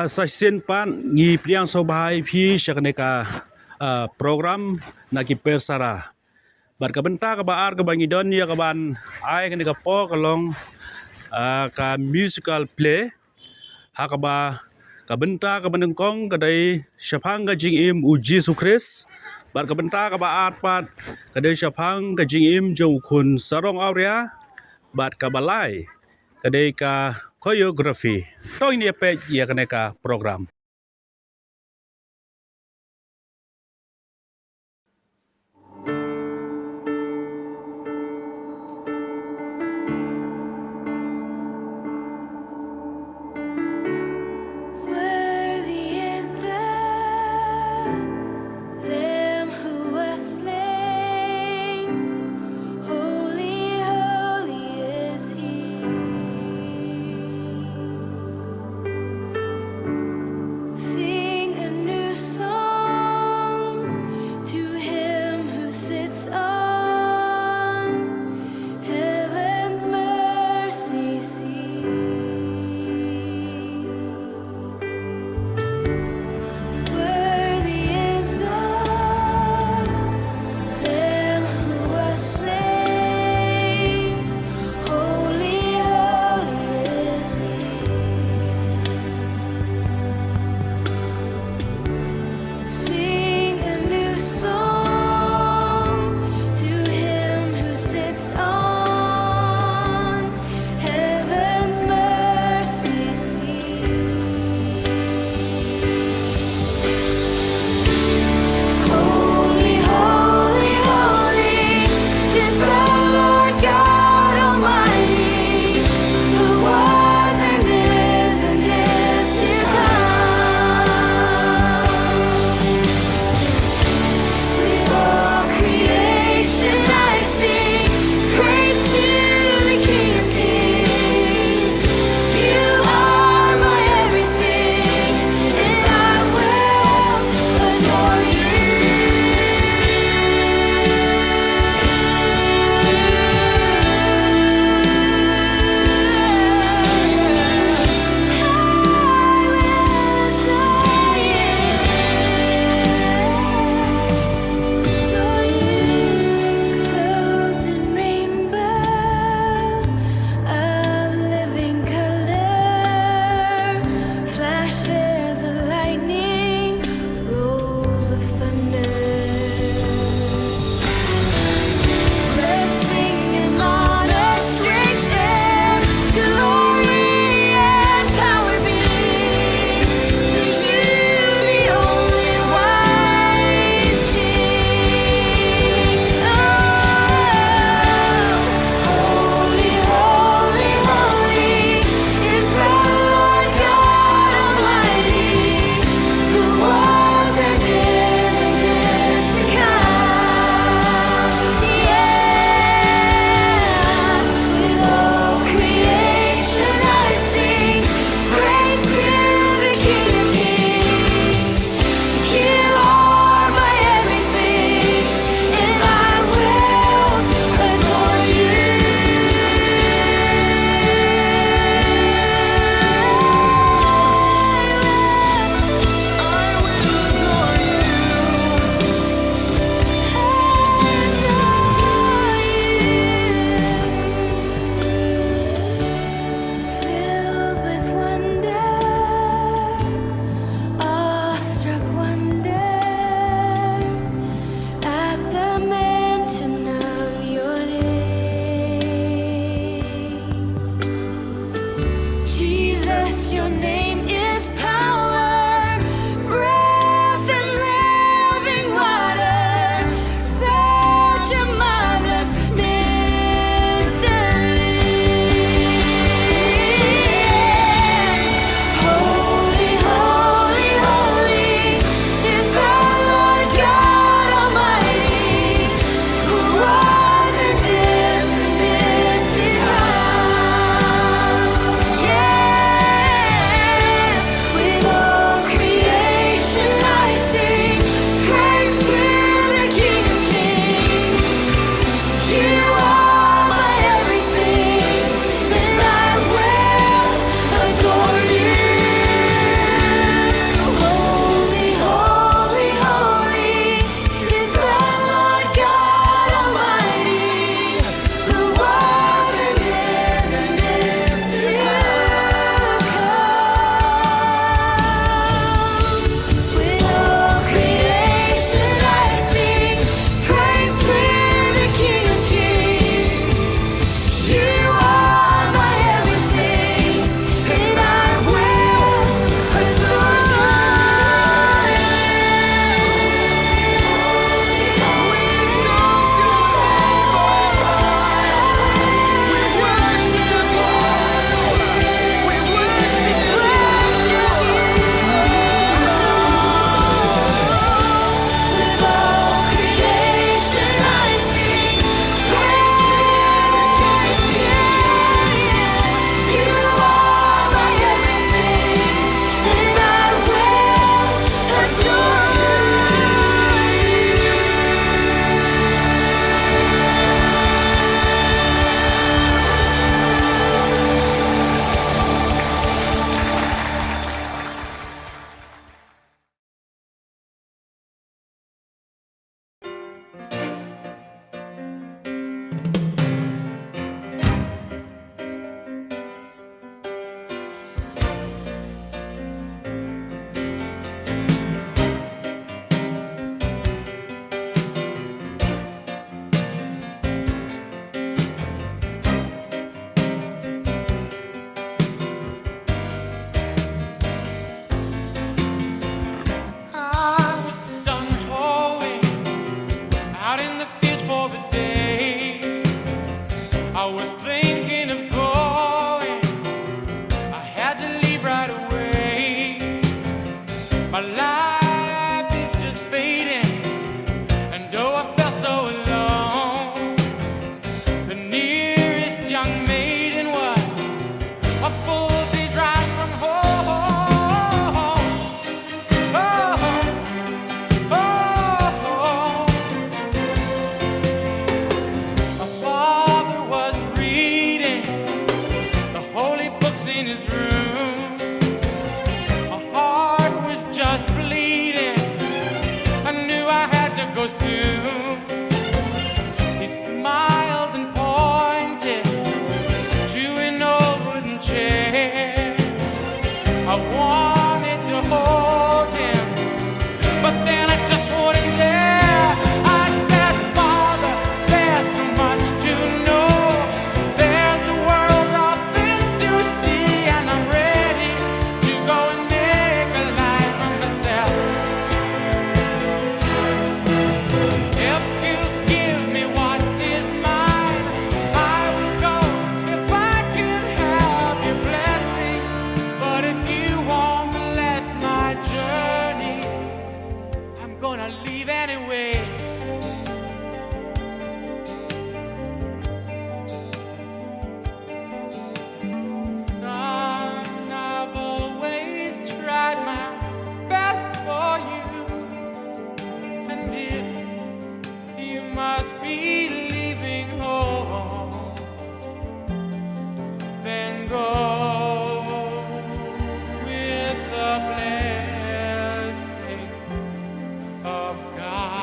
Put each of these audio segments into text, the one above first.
Sasien pan ngi priang sobai phi syakneka program na Ki Persara. Bar ka benta ka baar ka bangi don ya ka ban ai ka po kalong ka musical play ha ka benta ka banengkong ka dai syapang ka jingim uji sukris bar ka benta ka baar pat ka dai syapang ka jingim jong kun sarong aurea bat ka balai ka dai ka choreography. To ini apa ya kaneka program. go soon. He smiled and pointed to an old wooden chair. I wanted to hold him, but then I just wouldn't dare. I said, Father, there's so much to know. There's a world of things to see, and I'm ready to go and make a life for myself. If you give me what is mine, I will go if I can have your blessing. But if you won't bless my journey, I'm gonna leave anyway. Son, I've always tried my best for you, and if you must be leaving home, then go with the blessing of God.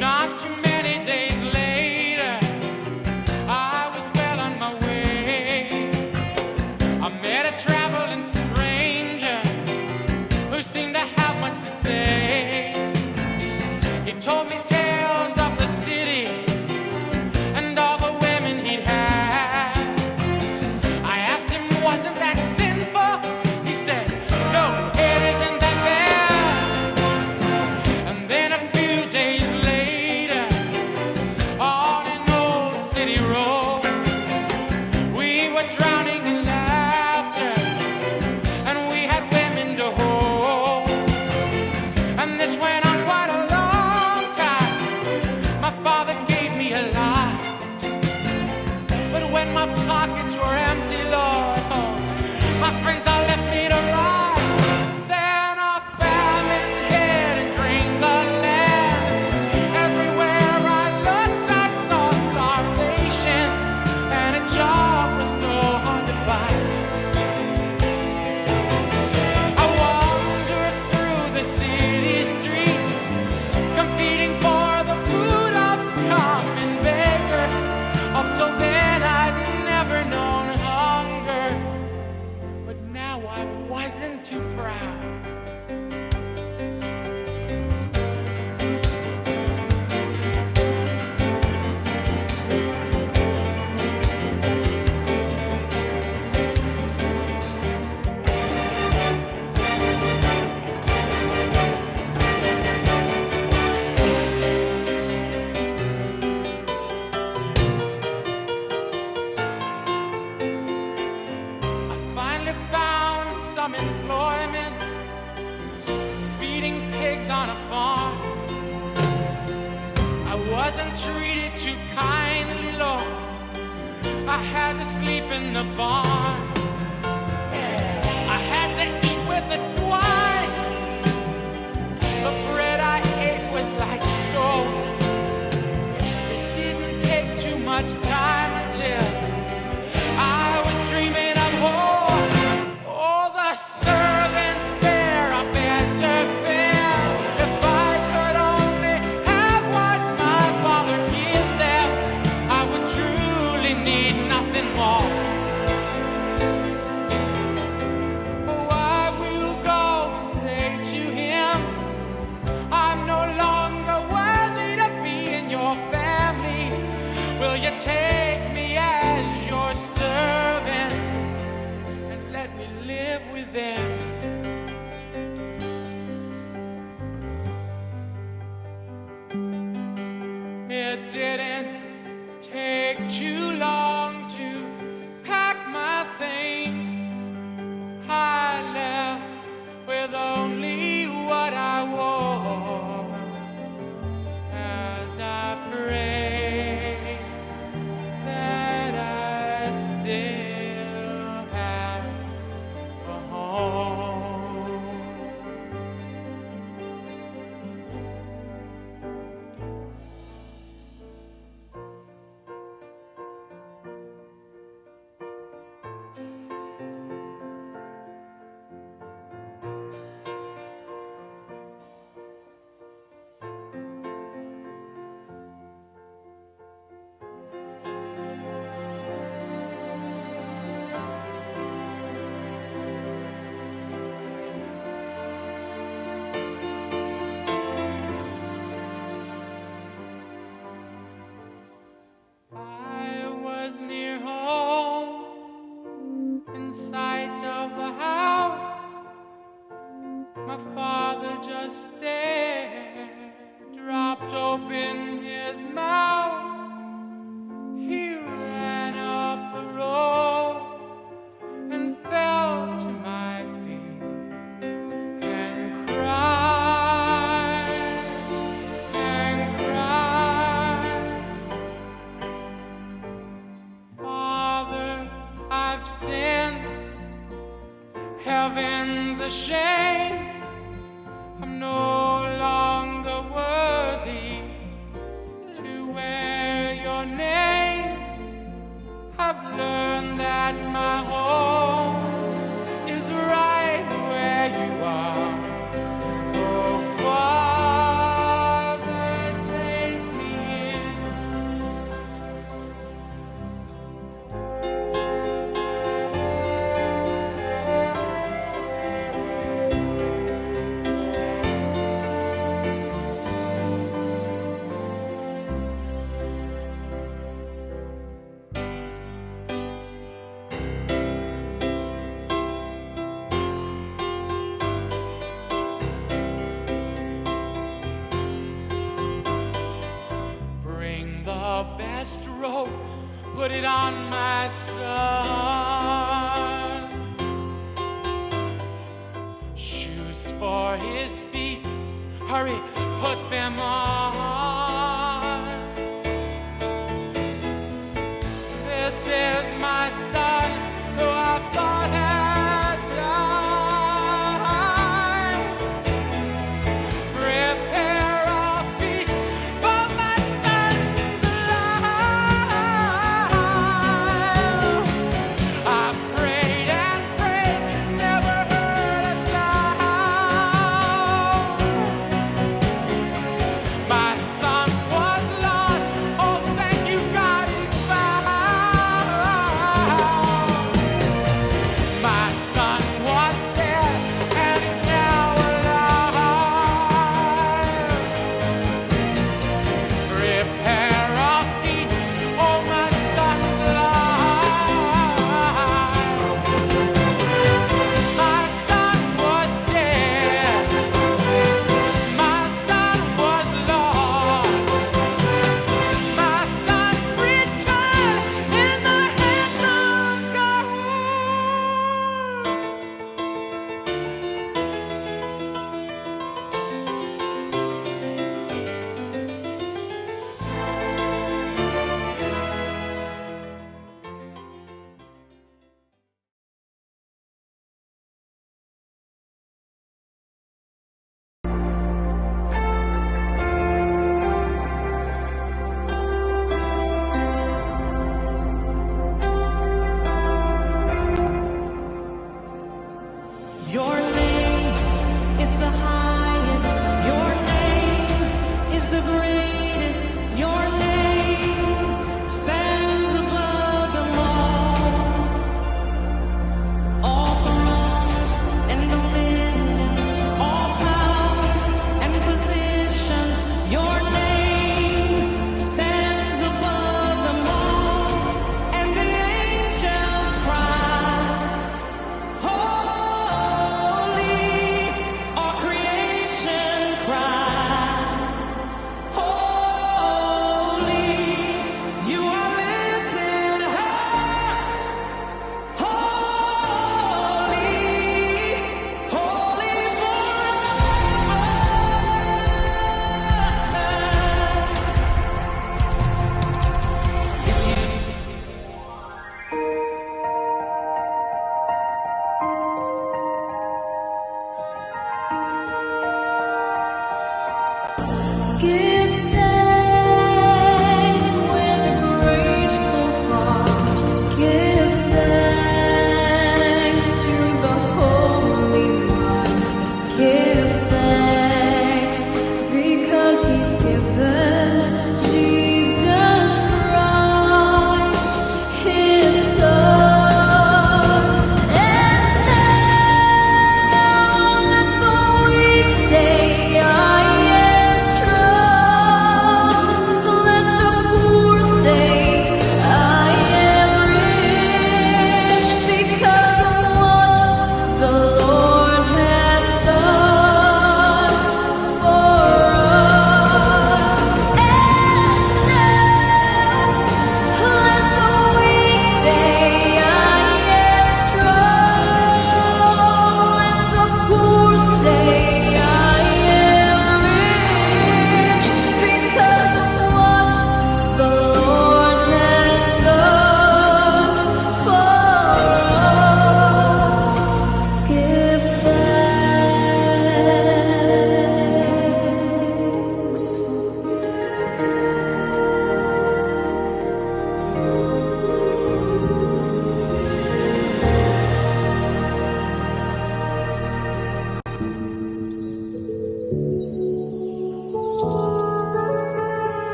Not too many days later, I was well on my way. I met a traveling stranger who seemed to have much to say. He told me tales of the city and all the women he'd had. I asked him, wasn't that sinful? He said, no, it isn't that bad. And then a few days later, on an old city road, we were drowning in laughter, and we had women to hold. And this went on quite a long time. My father gave me a lot, but when my pockets were empty, Lord, my friends all left me to rot. Then a famine hit and drained the land. Everywhere I looked, I saw starvation, and a job was so hard to buy. I wandered through the city streets, competing for the food of common beggars. Up till then, I'd never known hunger, but now I wasn't too proud. I finally found some employment, feeding pigs on a farm. I wasn't treated too kindly, Lord. I had to sleep in the barn. I had to eat with the swine. The bread I ate was like stone. It didn't take too much time until I was dreaming of home. Oh, the servants there are better fed. If I could only have what my Father gives them, I would truly need nothing more. Oh, I will go and say to him, I'm no longer worthy to be in your family. Will you take me as your servant and let me live with them? It didn't take too long to pack my things. I left with only what I wore. As I pray that I still have a home. the shame. I'm no longer worthy to wear your name. I've learned that my home is right where you are. Oh, Father, take me in. Bring the best robe, put it on my son. Shoes for his feet, hurry, put them on.